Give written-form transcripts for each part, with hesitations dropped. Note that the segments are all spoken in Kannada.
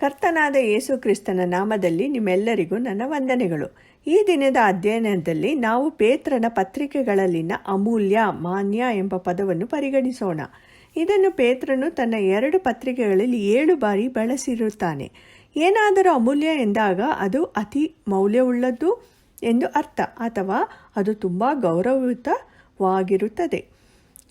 ಕರ್ತನಾದ ಯೇಸು ಕ್ರಿಸ್ತನ ನಾಮದಲ್ಲಿ ನಿಮ್ಮೆಲ್ಲರಿಗೂ ನನ್ನ ವಂದನೆಗಳು. ಈ ದಿನದ ಅಧ್ಯಯನದಲ್ಲಿ ನಾವು ಪೇತ್ರನ ಪತ್ರಿಕೆಗಳಲ್ಲಿನ ಅಮೂಲ್ಯ, ಮಾನ್ಯ ಎಂಬ ಪದವನ್ನು ಪರಿಗಣಿಸೋಣ. ಇದನ್ನು ಪೇತ್ರನು ತನ್ನ 2 ಪತ್ರಿಕೆಗಳಲ್ಲಿ 7 ಬಾರಿ ಬಳಸಿರುತ್ತಾನೆ. ಏನಾದರೂ ಅಮೂಲ್ಯ ಎಂದಾಗ ಅದು ಅತಿ ಮೌಲ್ಯವುಳ್ಳದ್ದು ಎಂದು ಅರ್ಥ, ಅಥವಾ ಅದು ತುಂಬ ಗೌರವಯುತವಾಗಿರುತ್ತದೆ.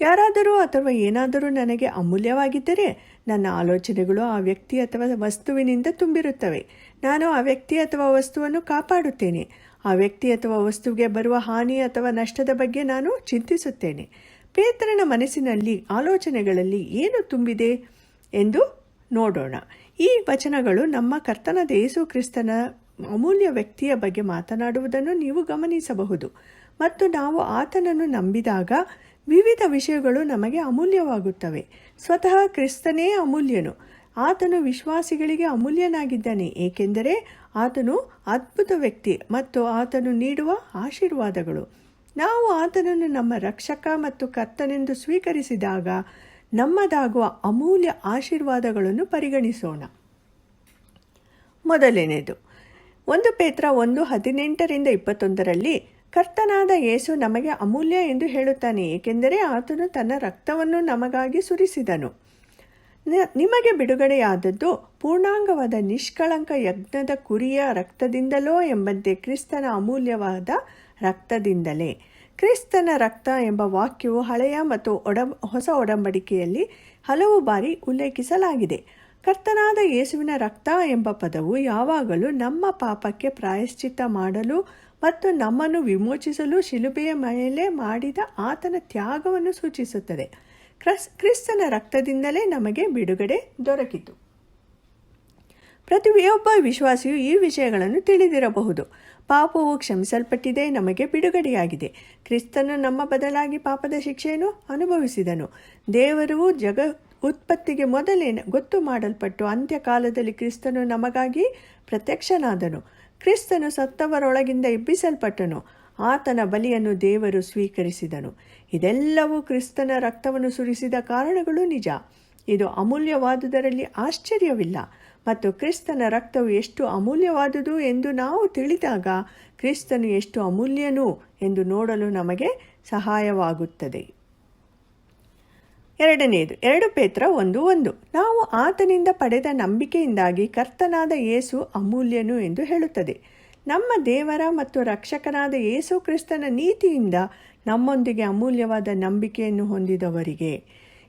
ಯಾರಾದರೂ ಅಥವಾ ಏನಾದರೂ ನನಗೆ ಅಮೂಲ್ಯವಾಗಿದ್ದರೆ ನನ್ನ ಆಲೋಚನೆಗಳು ಆ ವ್ಯಕ್ತಿ ಅಥವಾ ವಸ್ತುವಿನಿಂದ ತುಂಬಿರುತ್ತವೆ. ನಾನು ಆ ವ್ಯಕ್ತಿ ಅಥವಾ ವಸ್ತುವನ್ನು ಕಾಪಾಡುತ್ತೇನೆ. ಆ ವ್ಯಕ್ತಿ ಅಥವಾ ವಸ್ತುವಿಗೆ ಬರುವ ಹಾನಿ ಅಥವಾ ನಷ್ಟದ ಬಗ್ಗೆ ನಾನು ಚಿಂತಿಸುತ್ತೇನೆ. ಪೇತ್ರನ ಮನಸ್ಸಿನಲ್ಲಿ, ಆಲೋಚನೆಗಳಲ್ಲಿ ಏನು ತುಂಬಿದೆ ಎಂದು ನೋಡೋಣ. ಈ ವಚನಗಳು ನಮ್ಮ ಕರ್ತನಾದ ಯೇಸು ಕ್ರಿಸ್ತನ ಅಮೂಲ್ಯ ವ್ಯಕ್ತಿಯ ಬಗ್ಗೆ ಮಾತನಾಡುವುದನ್ನು ನೀವು ಗಮನಿಸಬಹುದು. ಮತ್ತು ನಾವು ಆತನನ್ನು ನಂಬಿದಾಗ ವಿವಿಧ ವಿಷಯಗಳು ನಮಗೆ ಅಮೂಲ್ಯವಾಗುತ್ತವೆ. ಸ್ವತಃ ಕ್ರಿಸ್ತನೇ ಅಮೂಲ್ಯನು. ಆತನು ವಿಶ್ವಾಸಿಗಳಿಗೆ ಅಮೂಲ್ಯನಾಗಿದ್ದಾನೆ, ಏಕೆಂದರೆ ಆತನು ಅದ್ಭುತ ವ್ಯಕ್ತಿ ಮತ್ತು ಆತನು ನೀಡುವ ಆಶೀರ್ವಾದಗಳು. ನಾವು ಆತನನ್ನು ನಮ್ಮ ರಕ್ಷಕ ಮತ್ತು ಕರ್ತನೆಂದು ಸ್ವೀಕರಿಸಿದಾಗ ನಮ್ಮದಾಗುವ ಅಮೂಲ್ಯ ಆಶೀರ್ವಾದಗಳನ್ನು ಪರಿಗಣಿಸೋಣ. ಮೊದಲನೆಯದು, 1 ಪೇತ್ರ 1:18-21 ಕರ್ತನಾದ ಯೇಸು ನಮಗೆ ಅಮೂಲ್ಯ ಎಂದು ಹೇಳುತ್ತಾನೆ, ಏಕೆಂದರೆ ಆತನು ತನ್ನ ರಕ್ತವನ್ನು ನಮಗಾಗಿ ಸುರಿಸಿದನು. ನಿಮಗೆ ಬಿಡುಗಡೆಯಾದದ್ದು ಪೂರ್ಣಾಂಗವಾದ ನಿಷ್ಕಳಂಕ ಯಜ್ಞದ ಕುರಿಯ ರಕ್ತದಿಂದಲೋ ಎಂಬಂತೆ ಕ್ರಿಸ್ತನ ಅಮೂಲ್ಯವಾದ ರಕ್ತದಿಂದಲೇ. ಕ್ರಿಸ್ತನ ರಕ್ತ ಎಂಬ ವಾಕ್ಯವು ಹಳೆಯ ಮತ್ತು ಹೊಸ ಒಡಂಬಡಿಕೆಯಲ್ಲಿ ಹಲವು ಬಾರಿ ಉಲ್ಲೇಖಿಸಲಾಗಿದೆ. ಕರ್ತನಾದ ಯೇಸುವಿನ ರಕ್ತ ಎಂಬ ಪದವು ಯಾವಾಗಲೂ ನಮ್ಮ ಪಾಪಕ್ಕೆ ಪ್ರಾಯಶ್ಚಿತ್ತ ಮಾಡಲು ಮತ್ತು ನಮ್ಮನ್ನು ವಿಮೋಚಿಸಲು ಶಿಲುಬೆಯ ಮೇಲೆ ಮಾಡಿದ ಆತನ ತ್ಯಾಗವನ್ನು ಸೂಚಿಸುತ್ತದೆ. ಕ್ರಿಸ್ತನ ರಕ್ತದಿಂದಲೇ ನಮಗೆ ಬಿಡುಗಡೆ ದೊರಕಿತು. ಪ್ರತಿಯೊಬ್ಬ ವಿಶ್ವಾಸಿಯು ಈ ವಿಷಯಗಳನ್ನು ತಿಳಿದಿರಬಹುದು. ಪಾಪವು ಕ್ಷಮಿಸಲ್ಪಟ್ಟಿದೆ, ನಮಗೆ ಬಿಡುಗಡೆಯಾಗಿದೆ. ಕ್ರಿಸ್ತನು ನಮ್ಮ ಬದಲಾಗಿ ಪಾಪದ ಶಿಕ್ಷೆಯನ್ನು ಅನುಭವಿಸಿದನು. ದೇವರು ಉತ್ಪತ್ತಿಗೆ ಮೊದಲೇ ಗೊತ್ತು ಮಾಡಲ್ಪಟ್ಟು ಅಂತ್ಯಕಾಲದಲ್ಲಿ ಕ್ರಿಸ್ತನು ನಮಗಾಗಿ ಪ್ರತ್ಯಕ್ಷನಾದನು. ಕ್ರಿಸ್ತನು ಸತ್ತವರೊಳಗಿಂದ ಎಬ್ಬಿಸಲ್ಪಟ್ಟನು. ಆತನ ಬಲಿಯನ್ನು ದೇವರು ಸ್ವೀಕರಿಸಿದನು. ಇದೆಲ್ಲವೂ ಕ್ರಿಸ್ತನ ರಕ್ತವನ್ನು ಸುರಿಸಿದ ಕಾರಣಗಳು ನಿಜ. ಇದು ಅಮೂಲ್ಯವಾದುದರಲ್ಲಿ ಆಶ್ಚರ್ಯವಿಲ್ಲ. ಮತ್ತು ಕ್ರಿಸ್ತನ ರಕ್ತವು ಎಷ್ಟು ಅಮೂಲ್ಯವಾದುದು ಎಂದು ನಾವು ತಿಳಿದಾಗ ಕ್ರಿಸ್ತನು ಎಷ್ಟು ಅಮೂಲ್ಯನು ಎಂದು ನೋಡಲು ನಮಗೆ ಸಹಾಯವಾಗುತ್ತದೆ. ಎರಡನೆಯದು, 2 ಪೇತ್ರ 1:1 ನಾವು ಆತನಿಂದ ಪಡೆದ ನಂಬಿಕೆಯಿಂದಾಗಿ ಕರ್ತನಾದ ಯೇಸು ಅಮೂಲ್ಯನು ಎಂದು ಹೇಳುತ್ತದೆ. ನಮ್ಮ ದೇವರ ಮತ್ತು ರಕ್ಷಕನಾದ ಯೇಸು ಕ್ರಿಸ್ತನ ನೀತಿಯಿಂದ ನಮ್ಮೊಂದಿಗೆ ಅಮೂಲ್ಯವಾದ ನಂಬಿಕೆಯನ್ನು ಹೊಂದಿದವರಿಗೆ.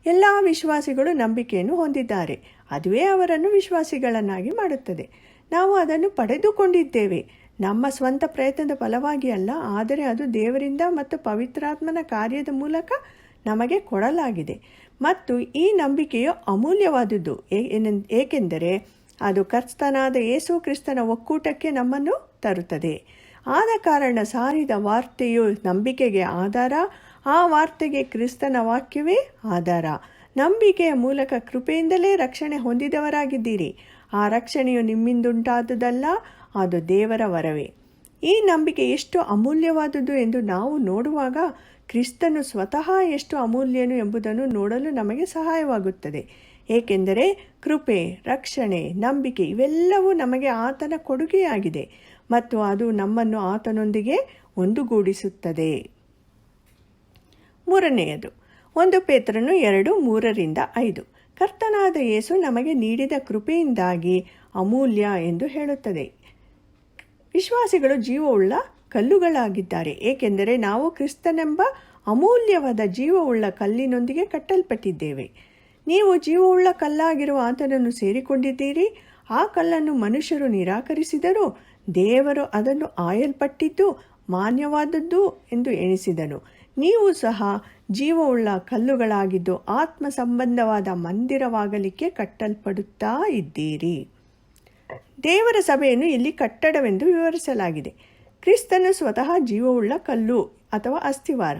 ಎಲ್ಲ ವಿಶ್ವಾಸಿಗಳು ನಂಬಿಕೆಯನ್ನು ಹೊಂದಿದ್ದಾರೆ. ಅದುವೇ ಅವರನ್ನು ವಿಶ್ವಾಸಿಗಳನ್ನಾಗಿ ಮಾಡುತ್ತದೆ. ನಾವು ಅದನ್ನು ಪಡೆದುಕೊಂಡಿದ್ದೇವೆ, ನಮ್ಮ ಸ್ವಂತ ಪ್ರಯತ್ನದ ಫಲವಾಗಿ ಅಲ್ಲ, ಆದರೆ ಅದು ದೇವರಿಂದ ಮತ್ತು ಪವಿತ್ರಾತ್ಮನ ಕಾರ್ಯದ ಮೂಲಕ ನಮಗೆ ಕೊಡಲಾಗಿದೆ. ಮತ್ತು ಈ ನಂಬಿಕೆಯು ಅಮೂಲ್ಯವಾದುದು, ಏಕೆಂದರೆ ಅದು ಕರ್ತನಾದ ಯೇಸು ಕ್ರಿಸ್ತನ ಒಕ್ಕೂಟಕ್ಕೆ ನಮ್ಮನ್ನು ತರುತ್ತದೆ. ಆದ ಕಾರಣ ಸಾರಿದ ವಾರ್ತೆಯು ನಂಬಿಕೆಗೆ ಆಧಾರ, ಆ ವಾರ್ತೆಗೆ ಕ್ರಿಸ್ತನ ವಾಕ್ಯವೇ ಆಧಾರ. ನಂಬಿಕೆಯ ಮೂಲಕ ಕೃಪೆಯಿಂದಲೇ ರಕ್ಷಣೆ ಹೊಂದಿದವರಾಗಿದ್ದೀರಿ. ಆ ರಕ್ಷಣೆಯು ನಿಮ್ಮಿಂದುಂಟಾದುದಲ್ಲ, ಅದು ದೇವರ ವರವೇ. ಈ ನಂಬಿಕೆ ಎಷ್ಟು ಅಮೂಲ್ಯವಾದುದು ಎಂದು ನಾವು ನೋಡುವಾಗ ಕ್ರಿಸ್ತನು ಸ್ವತಃ ಎಷ್ಟು ಅಮೂಲ್ಯನು ಎಂಬುದನ್ನು ನೋಡಲು ನಮಗೆ ಸಹಾಯವಾಗುತ್ತದೆ. ಏಕೆಂದರೆ ಕೃಪೆ, ರಕ್ಷಣೆ, ನಂಬಿಕೆ ಇವೆಲ್ಲವೂ ನಮಗೆ ಆತನ ಕೊಡುಗೆಯಾಗಿದೆ ಮತ್ತು ಅದು ನಮ್ಮನ್ನು ಆತನೊಂದಿಗೆ ಒಂದುಗೂಡಿಸುತ್ತದೆ. ಮೂರನೆಯದು, 1 ಪೇತ್ರನು 2:3-5 ಕರ್ತನಾದ ಯೇಸು ನಮಗೆ ನೀಡಿದ ಕೃಪೆಯಿಂದಾಗಿ ಅಮೂಲ್ಯ ಎಂದು ಹೇಳುತ್ತದೆ. ವಿಶ್ವಾಸಿಗಳು ಜೀವವುಳ್ಳ ಕಲ್ಲುಗಳಾಗಿದ್ದಾರೆ, ಏಕೆಂದರೆ ನಾವು ಕ್ರಿಸ್ತನೆಂಬ ಅಮೂಲ್ಯವಾದ ಜೀವವುಳ್ಳ ಕಲ್ಲಿನೊಂದಿಗೆ ಕಟ್ಟಲ್ಪಟ್ಟಿದ್ದೇವೆ. ನೀವು ಜೀವವುಳ್ಳ ಕಲ್ಲಾಗಿರುವ ಆತನನ್ನು ಸೇರಿಕೊಂಡಿದ್ದೀರಿ. ಆ ಕಲ್ಲನ್ನು ಮನುಷ್ಯರು ನಿರಾಕರಿಸಿದರೂ ದೇವರು ಅದನ್ನು ಆಯಲ್ಪಟ್ಟಿದ್ದು ಮಾನ್ಯವಾದದ್ದು ಎಂದು ಎಣಿಸಿದನು. ನೀವು ಸಹ ಜೀವವುಳ್ಳ ಕಲ್ಲುಗಳಾಗಿದ್ದು ಆತ್ಮ ಸಂಬಂಧವಾದ ಮಂದಿರವಾಗಲಿಕ್ಕೆ ಕಟ್ಟಲ್ಪಡುತ್ತಾ ಇದ್ದೀರಿ. ದೇವರ ಸಭೆಯನ್ನು ಇಲ್ಲಿ ಕಟ್ಟಡವೆಂದು ವಿವರಿಸಲಾಗಿದೆ. ಕ್ರಿಸ್ತನು ಸ್ವತಃ ಜೀವವುಳ್ಳ ಕಲ್ಲು ಅಥವಾ ಅಸ್ಥಿವಾರ.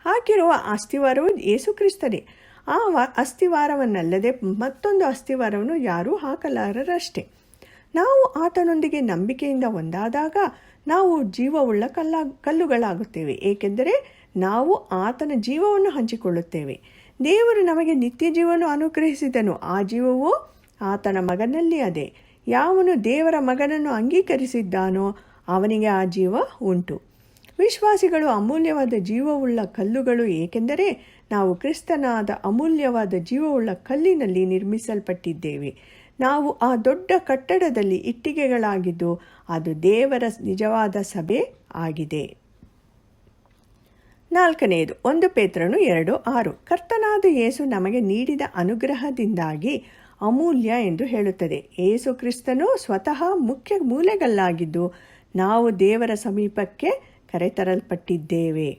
ಹಾಕಿರುವ ಅಸ್ಥಿವಾರವು ಯೇಸು ಕ್ರಿಸ್ತನೇ. ಆ ಅಸ್ಥಿವಾರವನ್ನಲ್ಲದೆ ಮತ್ತೊಂದು ಅಸ್ಥಿವಾರವನ್ನು ಯಾರೂ ಹಾಕಲಾರರಷ್ಟೇ. ನಾವು ಆತನೊಂದಿಗೆ ನಂಬಿಕೆಯಿಂದ ಒಂದಾದಾಗ ನಾವು ಜೀವವುಳ್ಳ ಕಲ್ಲುಗಳಾಗುತ್ತೇವೆ, ಏಕೆಂದರೆ ನಾವು ಆತನ ಜೀವವನ್ನು ಹಂಚಿಕೊಳ್ಳುತ್ತೇವೆ. ದೇವರು ನಮಗೆ ನಿತ್ಯ ಜೀವವನ್ನು ಅನುಗ್ರಹಿಸಿದನು. ಆ ಜೀವವು ಆತನ ಮಗನಲ್ಲಿ ಅದೇ. ಯಾವನು ದೇವರ ಮಗನನ್ನು ಅಂಗೀಕರಿಸಿದ್ದಾನೋ ಅವನಿಗೆ ಆ ಜೀವ ಉಂಟು. ವಿಶ್ವಾಸಿಗಳು ಅಮೂಲ್ಯವಾದ ಜೀವವುಳ್ಳ ಕಲ್ಲುಗಳು, ಏಕೆಂದರೆ ನಾವು ಕ್ರಿಸ್ತನಾದ ಅಮೂಲ್ಯವಾದ ಜೀವವುಳ್ಳ ಕಲ್ಲಿನಲ್ಲಿ ನಿರ್ಮಿಸಲ್ಪಟ್ಟಿದ್ದೇವೆ. ನಾವು ಆ ದೊಡ್ಡ ಕಟ್ಟಡದಲ್ಲಿ ಇಟ್ಟಿಗೆಗಳಾಗಿದ್ದು ಅದು ದೇವರ ನಿಜವಾದ ಸಭೆ ಆಗಿದೆ. 4. 1 ಪೇತ್ರನು 2:6 ಕರ್ತನಾದ ಯೇಸು ನಮಗೆ ನೀಡಿದ ಅನುಗ್ರಹದಿಂದಾಗಿ ಅಮೂಲ್ಯ ಎಂದು ಹೇಳುತ್ತದೆ. ಯೇಸು ಕ್ರಿಸ್ತನು ಸ್ವತಃ ಮುಖ್ಯ ಮೂಲೆಗಲ್ಲಾಗಿದ್ದು ನಾವು ದೇವರ ಸಮೀಪಕ್ಕೆ ಕರೆತರಲ್ಪಟ್ಟಿದ್ದೇವೆ.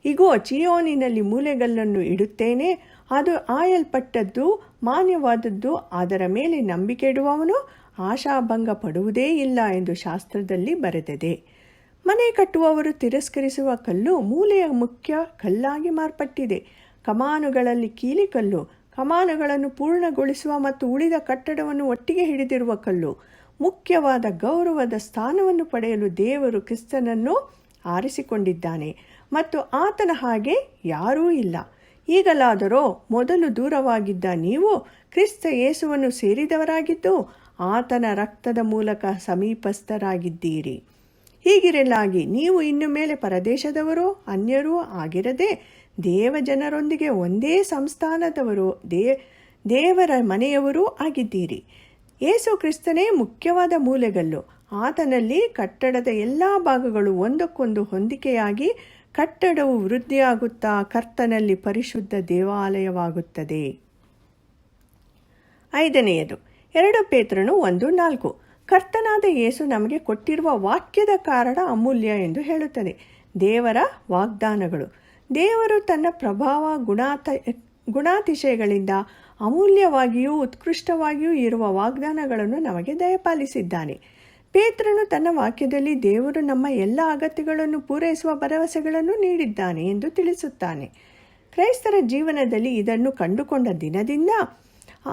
ಇಗೋ, ಚಿಯೋನಿನಲ್ಲಿ ಮೂಲೆಗಲ್ಲನ್ನು ಇಡುತ್ತೇನೆ, ಅದು ಆಯಲ್ಪಟ್ಟದ್ದು, ಮಾನ್ಯವಾದದ್ದು, ಅದರ ಮೇಲೆ ನಂಬಿಕೆ ಇಡುವವನು ಆಶಾಭಂಗ ಪಡುವುದೇ ಇಲ್ಲ ಎಂದು ಶಾಸ್ತ್ರದಲ್ಲಿ ಬರೆದಿದೆ. ಮನೆ ಕಟ್ಟುವವರು ತಿರಸ್ಕರಿಸುವ ಕಲ್ಲು ಮೂಲೆಯ ಮುಖ್ಯ ಕಲ್ಲಾಗಿ ಮಾರ್ಪಟ್ಟಿದೆ. ಕಮಾನುಗಳಲ್ಲಿ ಕೀಲಿಕಲ್ಲು, ಕಮಾನುಗಳನ್ನು ಪೂರ್ಣಗೊಳಿಸುವ ಮತ್ತು ಉಳಿದ ಕಟ್ಟಡವನ್ನು ಒಟ್ಟಿಗೆ ಹಿಡಿದಿರುವ ಕಲ್ಲು. ಮುಖ್ಯವಾದ ಗೌರವದ ಸ್ಥಾನವನ್ನು ಪಡೆಯಲು ದೇವರು ಕ್ರಿಸ್ತನನ್ನು ಆರಿಸಿಕೊಂಡಿದ್ದಾನೆ ಮತ್ತು ಆತನ ಹಾಗೆ ಯಾರೂ ಇಲ್ಲ. ಈಗಲಾದರೋ ಮೊದಲು ದೂರವಾಗಿದ್ದ ನೀವು ಕ್ರಿಸ್ತ ಯೇಸುವನ್ನು ಸೇರಿದವರಾಗಿದ್ದು ಆತನ ರಕ್ತದ ಮೂಲಕ ಸಮೀಪಸ್ಥರಾಗಿದ್ದೀರಿ. ಹೀಗಿರಲಾಗಿ ನೀವು ಇನ್ನು ಮೇಲೆ ಪರದೇಶದವರು, ಅನ್ಯರೂ ಆಗಿರದೆ ದೇವಜನರೊಂದಿಗೆ ಒಂದೇ ಸಂಸ್ಥಾನದವರು, ದೇವರ ಮನೆಯವರೂ ಆಗಿದ್ದೀರಿ. ಯೇಸು ಕ್ರಿಸ್ತನೇ ಮುಖ್ಯವಾದ ಮೂಲೆಗಲ್ಲು. ಆತನಲ್ಲಿ ಕಟ್ಟಡದ ಎಲ್ಲ ಭಾಗಗಳು ಒಂದಕ್ಕೊಂದು ಹೊಂದಿಕೆಯಾಗಿ ಕಟ್ಟಡವು ವೃದ್ಧಿಯಾಗುತ್ತಾ ಕರ್ತನಲ್ಲಿ ಪರಿಶುದ್ಧ ದೇವಾಲಯವಾಗುತ್ತದೆ. 5. 2 ಪೇತ್ರನು 1:4 ಕರ್ತನಾದ ಯೇಸು ನಮಗೆ ಕೊಟ್ಟಿರುವ ವಾಕ್ಯದ ಕಾರಣ ಅಮೂಲ್ಯ ಎಂದು ಹೇಳುತ್ತದೆ. ದೇವರ ವಾಗ್ದಾನಗಳು. ದೇವರು ತನ್ನ ಪ್ರಭಾವ ಗುಣಾತಿಶಯಗಳಿಂದ ಅಮೂಲ್ಯವಾಗಿಯೂ ಉತ್ಕೃಷ್ಟವಾಗಿಯೂ ಇರುವ ವಾಗ್ದಾನಗಳನ್ನು ನಮಗೆ ದಯಪಾಲಿಸಿದ್ದಾನೆ. ಪೇತ್ರನು ತನ್ನ ವಾಕ್ಯದಲ್ಲಿ ದೇವರು ನಮ್ಮ ಎಲ್ಲ ಅಗತ್ಯಗಳನ್ನು ಪೂರೈಸುವ ಭರವಸೆಗಳನ್ನು ನೀಡಿದ್ದಾನೆ ಎಂದು ತಿಳಿಸುತ್ತಾನೆ. ಕ್ರೈಸ್ತರ ಜೀವನದಲ್ಲಿ ಇದನ್ನು ಕಂಡುಕೊಂಡ ದಿನದಿಂದ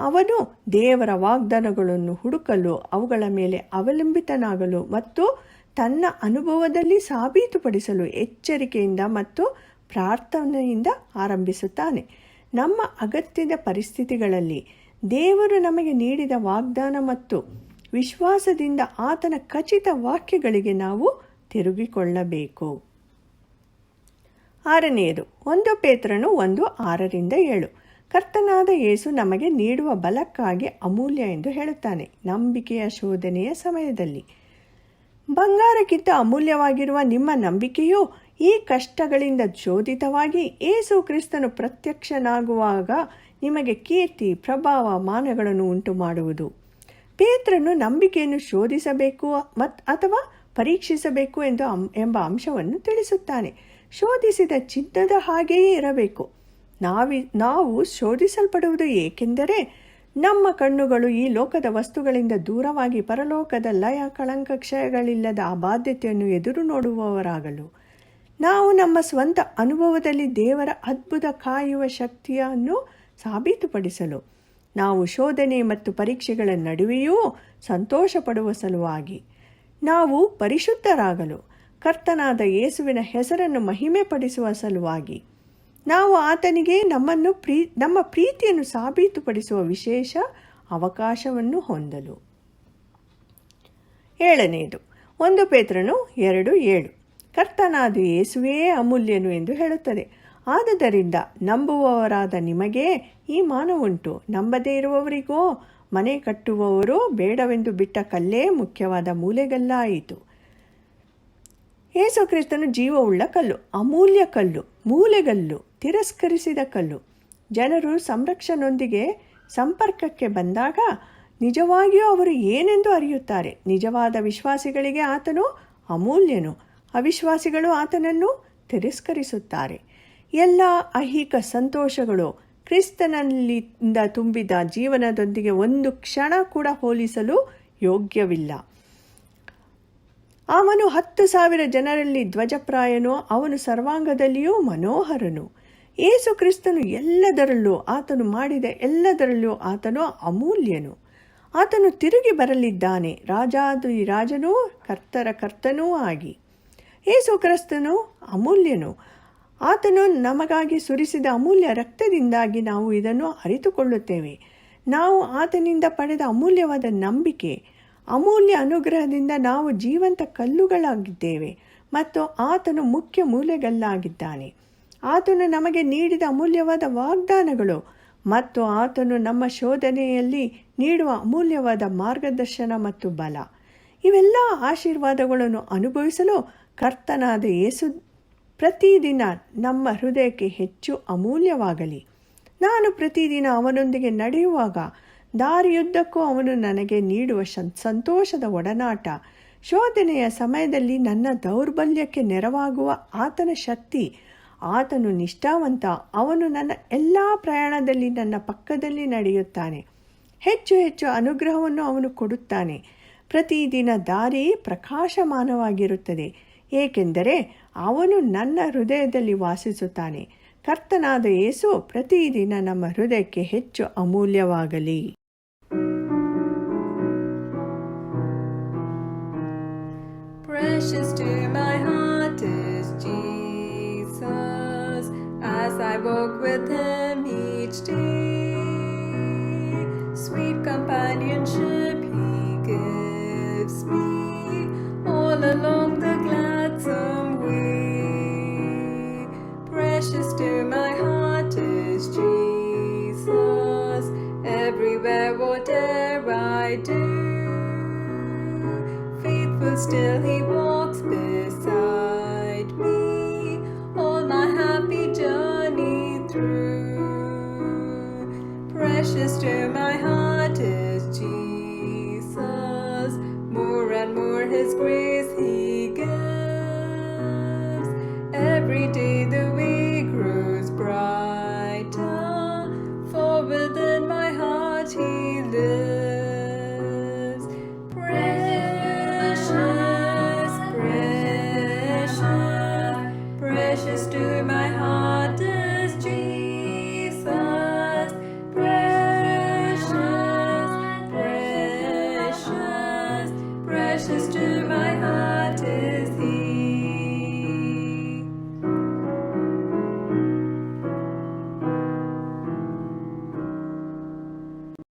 ಅವನು ದೇವರ ವಾಗ್ದಾನಗಳನ್ನು ಹುಡುಕಲು, ಅವುಗಳ ಮೇಲೆ ಅವಲಂಬಿತನಾಗಲು ಮತ್ತು ತನ್ನ ಅನುಭವದಲ್ಲಿ ಸಾಬೀತುಪಡಿಸಲು ಎಚ್ಚರಿಕೆಯಿಂದ ಮತ್ತು ಪ್ರಾರ್ಥನೆಯಿಂದ ಆರಂಭಿಸುತ್ತಾನೆ. ನಮ್ಮ ಅಗತ್ಯದ ಪರಿಸ್ಥಿತಿಗಳಲ್ಲಿ ದೇವರು ನಮಗೆ ನೀಡಿದ ವಾಗ್ದಾನ ಮತ್ತು ವಿಶ್ವಾಸದಿಂದ ಆತನ ಖಚಿತ ವಾಕ್ಯಗಳಿಗೆ ನಾವು ತಿರುಗಿಕೊಳ್ಳಬೇಕು. 6. 1 ಪೇತ್ರನು 1:6-7 ಕರ್ತನಾದ ಯೇಸು ನಮಗೆ ನೀಡುವ ಬಲಕ್ಕಾಗಿ ಅಮೂಲ್ಯ ಎಂದು ಹೇಳುತ್ತಾನೆ. ನಂಬಿಕೆಯ ಶೋಧನೆಯ ಸಮಯದಲ್ಲಿ ಬಂಗಾರಕ್ಕಿಂತ ಅಮೂಲ್ಯವಾಗಿರುವ ನಿಮ್ಮ ನಂಬಿಕೆಯು ಈ ಕಷ್ಟಗಳಿಂದ ಶೋಧಿತವಾಗಿ ಯೇಸು ಕ್ರಿಸ್ತನು ಪ್ರತ್ಯಕ್ಷನಾಗುವಾಗ ನಿಮಗೆ ಕೀರ್ತಿ, ಪ್ರಭಾವ, ಮಾನಗಳನ್ನು ಉಂಟು ಮಾಡುವುದು. ಪೇತ್ರನು ನಂಬಿಕೆಯನ್ನು ಶೋಧಿಸಬೇಕು ಅಥವಾ ಪರೀಕ್ಷಿಸಬೇಕು ಎಂಬ ಅಂಶವನ್ನು ತಿಳಿಸುತ್ತಾನೆ. ಶೋಧಿಸಿದ ಚಿನ್ನದ ಹಾಗೆಯೇ ಇರಬೇಕು. ನಾವು ಶೋಧಿಸಲ್ಪಡುವುದು ಏಕೆಂದರೆ ನಮ್ಮ ಕಣ್ಣುಗಳು ಈ ಲೋಕದ ವಸ್ತುಗಳಿಂದ ದೂರವಾಗಿ ಪರಲೋಕದ ಲಯ, ಕಳಂಕ, ಕ್ಷಯಗಳಿಲ್ಲದ ಆ ಬಾಧ್ಯತೆಯನ್ನು ಎದುರು ನೋಡುವವರಾಗಲು, ನಾವು ನಮ್ಮ ಸ್ವಂತ ಅನುಭವದಲ್ಲಿ ದೇವರ ಅದ್ಭುತ ಕಾಯುವ ಶಕ್ತಿಯನ್ನು ಸಾಬೀತುಪಡಿಸಲು, ನಾವು ಶೋಧನೆ ಮತ್ತು ಪರೀಕ್ಷೆಗಳ ನಡುವೆಯೂ ಸಂತೋಷ ಪಡುವ ಸಲುವಾಗಿ, ನಾವು ಪರಿಶುದ್ಧರಾಗಲು, ಕರ್ತನಾದ ಯೇಸುವಿನ ಹೆಸರನ್ನು ಮಹಿಮೆ ಪಡಿಸುವ ಸಲುವಾಗಿ, ನಾವು ಆತನಿಗೆ ನಮ್ಮ ಪ್ರೀತಿಯನ್ನು ಸಾಬೀತುಪಡಿಸುವ ವಿಶೇಷ ಅವಕಾಶವನ್ನು ಹೊಂದಲು. 7. 1 ಪೇತ್ರನು 2:7 ಕರ್ತನಾದ ಯೇಸುವೇ ಅಮೂಲ್ಯನು ಎಂದು ಹೇಳುತ್ತದೆ. ಆದುದರಿಂದ ನಂಬುವವರಾದ ನಿಮಗೆ ಈ ಮಾನವುಂಟು. ನಂಬದೇ ಇರುವವರಿಗೋ ಮನೆ ಕಟ್ಟುವವರು ಬೇಡವೆಂದು ಬಿಟ್ಟ ಕಲ್ಲೇ ಮುಖ್ಯವಾದ ಮೂಲೆಗಲ್ಲಾಯಿತು. ಯೇಸು ಕ್ರಿಸ್ತನು ಜೀವವುಳ್ಳ ಕಲ್ಲು, ಅಮೂಲ್ಯ ಕಲ್ಲು, ಮೂಲೆಗಲ್ಲು, ತಿರಸ್ಕರಿಸಿದ ಕಲ್ಲು. ಜನರು ಸಂರಕ್ಷಣೆಯೊಂದಿಗೆ ಸಂಪರ್ಕಕ್ಕೆ ಬಂದಾಗ ನಿಜವಾಗಿಯೂ ಅವರು ಏನೆಂದು ಅರಿಯುತ್ತಾರೆ. ನಿಜವಾದ ವಿಶ್ವಾಸಿಗಳಿಗೆ ಆತನು ಅಮೂಲ್ಯನು, ಅವಿಶ್ವಾಸಿಗಳು ಆತನನ್ನು ತಿರಸ್ಕರಿಸುತ್ತಾರೆ. ಎಲ್ಲ ಐಹಿಕ ಸಂತೋಷಗಳು ಕ್ರಿಸ್ತನಲ್ಲಿಂದ ತುಂಬಿದ ಜೀವನದೊಂದಿಗೆ ಒಂದು ಕ್ಷಣ ಕೂಡ ಹೋಲಿಸಲು ಯೋಗ್ಯವಿಲ್ಲ. ಅವನು 10,000 ಜನರಲ್ಲಿ ಧ್ವಜಪ್ರಾಯನು, ಅವನು ಸರ್ವಾಂಗದಲ್ಲಿಯೂ ಮನೋಹರನು. ಯೇಸು ಕ್ರಿಸ್ತನು ಎಲ್ಲದರಲ್ಲೂ, ಆತನು ಮಾಡಿದ ಎಲ್ಲದರಲ್ಲೂ ಆತನು ಅಮೂಲ್ಯನು. ಆತನು ತಿರುಗಿ ಬರಲಿದ್ದಾನೆ, ರಾಜಾದಿ ರಾಜನೂ ಕರ್ತರ ಕರ್ತನೂ ಆಗಿ. ಯೇಸು ಕ್ರಿಸ್ತನು ಅಮೂಲ್ಯನು. ಆತನು ನಮಗಾಗಿ ಸುರಿಸಿದ ಅಮೂಲ್ಯ ರಕ್ತದಿಂದಾಗಿ ನಾವು ಇದನ್ನು ಅರಿತುಕೊಳ್ಳುತ್ತೇವೆ. ನಾವು ಆತನಿಂದ ಪಡೆದ ಅಮೂಲ್ಯವಾದ ನಂಬಿಕೆ, ಅಮೂಲ್ಯ ಅನುಗ್ರಹದಿಂದ ನಾವು ಜೀವಂತ ಕಲ್ಲುಗಳಾಗಿದ್ದೇವೆ ಮತ್ತು ಆತನು ಮುಖ್ಯ ಮೂಲೆಗಲ್ಲಾಗಿದ್ದಾನೆ. ಆತನು ನಮಗೆ ನೀಡಿದ ಅಮೂಲ್ಯವಾದ ವಾಗ್ದಾನಗಳು ಮತ್ತು ಆತನು ನಮ್ಮ ಶೋಧನೆಯಲ್ಲಿ ನೀಡುವ ಅಮೂಲ್ಯವಾದ ಮಾರ್ಗದರ್ಶನ ಮತ್ತು ಬಲ, ಇವೆಲ್ಲ ಆಶೀರ್ವಾದಗಳನ್ನು ಅನುಭವಿಸಲು ಕರ್ತನಾದ ಯೇಸು ಪ್ರತಿದಿನ ನಮ್ಮ ಹೃದಯಕ್ಕೆ ಹೆಚ್ಚು ಅಮೂಲ್ಯವಾಗಲಿ. ನಾನು ಪ್ರತಿದಿನ ಅವನೊಂದಿಗೆ ನಡೆಯುವಾಗ ದಾರಿಯುದ್ದಕ್ಕೂ ಅವನು ನನಗೆ ನೀಡುವ ಸಂತೋಷದ ಒಡನಾಟ, ಶೋಧನೆಯ ಸಮಯದಲ್ಲಿ ನನ್ನ ದೌರ್ಬಲ್ಯಕ್ಕೆ ನೆರವಾಗುವ ಆತನ ಶಕ್ತಿ, ಆತನು ನಿಷ್ಠಾವಂತ, ಅವನು ನನ್ನ ಎಲ್ಲ ಪ್ರಯಾಣದಲ್ಲಿ ನನ್ನ ಪಕ್ಕದಲ್ಲಿ ನಡೆಯುತ್ತಾನೆ, ಹೆಚ್ಚು ಹೆಚ್ಚು ಅನುಗ್ರಹವನ್ನು ಅವನು ಕೊಡುತ್ತಾನೆ. ಪ್ರತಿದಿನ ದಾರಿ ಪ್ರಕಾಶಮಾನವಾಗಿರುತ್ತದೆ, ಏಕೆಂದರೆ ಅವನು ನನ್ನ ಹೃದಯದಲ್ಲಿ ವಾಸಿಸುತ್ತಾನೆ. ಕರ್ತನಾದ ಯೇಸು ಪ್ರತಿದಿನ ನಮ್ಮ ಹೃದಯಕ್ಕೆ ಹೆಚ್ಚು ಅಮೂಲ್ಯವಾಗಲಿ. Precious to my heart is Jesus, as I walk with him each day. Sweet companionship he gives me all along the gladsome way. Precious to my heart is Jesus, everywhere whatever I do. Faithful still he walks beside me, all my happy journey through. Precious to my heart